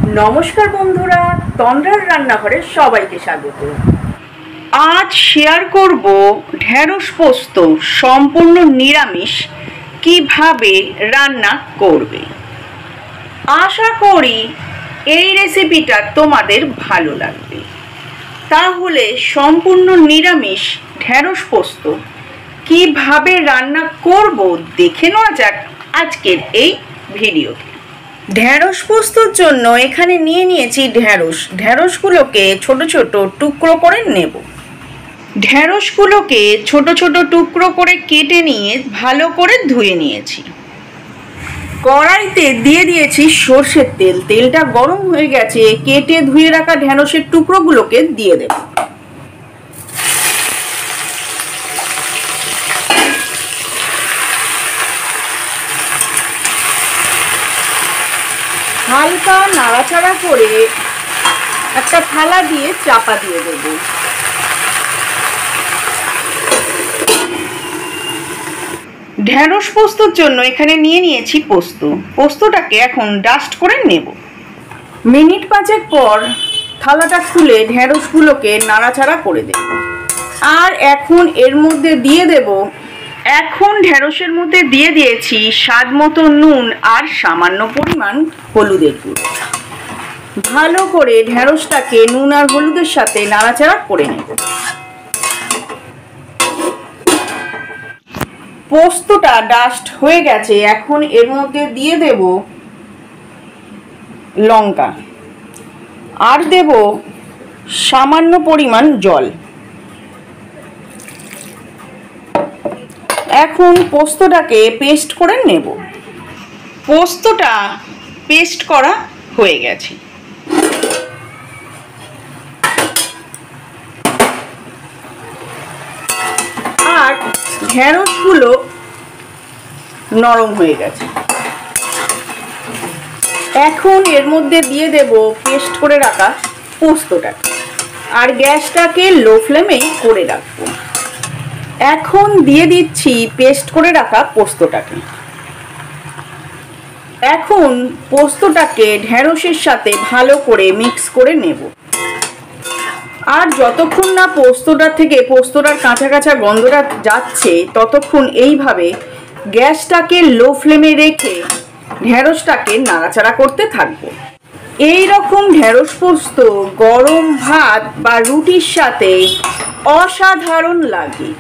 नमस्कार बंधुरा तंद्रार रान्नाघरे सबाइके स्वागत। आज शेयर करब ढेঁড়স पोस्त सम्पूर्ण निरामिष किभाबे रान्ना करबे। आशा करी এই রেসিপিটা তোমাদের ভালো লাগবে। তাহলে সম্পূর্ণ নিরামিষ ঢেঁড়স পোস্ত কিভাবে রান্না করব দেখে নেওয়া যাক আজকের এই ভিডিওতে। ঢেঁড়স পোস্তর জন্য এখানে নিয়ে নিয়েছি ঢেঁড়সগুলোকে ছোট ছোট টুকরো করে নেব। ঢেঁড়সগুলোকে ছোট ছোট টুকরো করে কেটে নিয়ে ভালো করে ধুয়ে নিয়েছি। কড়াইতে দিয়ে দিয়েছি সরষের তেল। তেলটা গরম হয়ে গেছে, কেটে ধুয়ে রাখা ঢেঁড়সের টুকরোগুলোকে দিয়ে দেব। হালকা নাড়াচাড়া করে একটা থালা দিয়ে চাপা দিয়ে দেব। ঢেঁড়স পোস্তর জন্য এখানে নিয়ে নিয়েছি পোস্তটাকে এখন ডাস্ট করে নেব। মিনিট পাঁচেক পর থালাটা খুলে ঢেঁড়সগুলোকে নাড়াচাড়া করে দেব। আর এখন ঢেঁড়সের মধ্যে দিয়ে দিয়েছি স্বাদ মতো নুন আর সামান্য পরিমাণ হলুদের গুঁড়ো। ভালো করে ঢেঁড়সটাকে নুন আর হলুদের সাথে নাড়াচাড়া করে নেব। পোস্তটা ডাস্ট হয়ে গেছে, এখন এর মধ্যে দিয়ে দেব লঙ্কা আর দেব সামান্য পরিমাণ জল। এখন পোস্তটাকে পেস্ট করে নেব। পোস্তটা পেস্ট করা হয়ে গেছে। আর ঢেঁড়সগুলো নরম হয়ে গেছে। এখন এর মধ্যে দিয়ে দেব পেস্ট করে রাখা পোস্তটাকে আর গ্যাসটাকে লো ফ্লেমে করে রাখবো। এখন দিয়ে দিচ্ছি পেস্ট করে রাখা পোস্তটাকে। এখন পোস্তটাকে ঢেঁড়সের সাথে ভালো করে মিক্স করে নেব। আর যতক্ষণ না পোস্তটার কাঁচা কাঁচা গন্ধটা যাচ্ছে ততক্ষণ এইভাবে গ্যাসটাকে লো ফ্লেমে রেখে ঢেঁড়সটাকে নাড়াচাড়া করতে থাকবো। এই রকম ঢেঁড়স পোস্ত গরম ভাত বা রুটির সাথে অসাধারণ লাগে।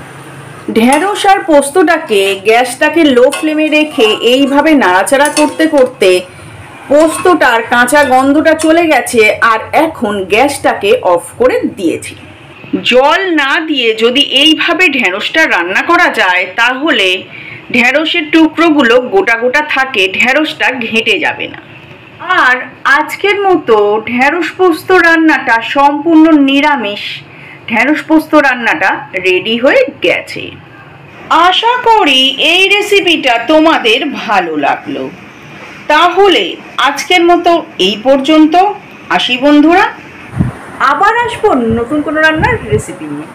ঢেঁড়স আর পোস্তটাকে গ্যাসটাকে লো ফ্লেমে রেখে এইভাবে নাড়াচাড়া করতে করতে পোস্তটার কাঁচা গন্ধটা চলে গেছে। আর এখন গ্যাসটাকে অফ করে দিয়েছি। জল না দিয়ে যদি এইভাবে ঢেঁড়সটা রান্না করা যায় তাহলে ঢেঁড়সের টুকরোগুলো গোটা গোটা থাকে, ঢেঁড়সটা ঘেঁটে যাবে না। আর আজকের মতো ঢেঁড়স পোস্ত রান্নাটা সম্পূর্ণ নিরামিষ ঢেঁড়স পোস্ত রান্নাটা রেডি হয়ে গেছে। আশা করি এই রেসিপিটা তোমাদের ভালো লাগলো। তাহলে আজকের মতো এই পর্যন্ত। আসি বন্ধুরা, আবার আসবো নতুন কোনো রান্নার রেসিপি নিয়ে।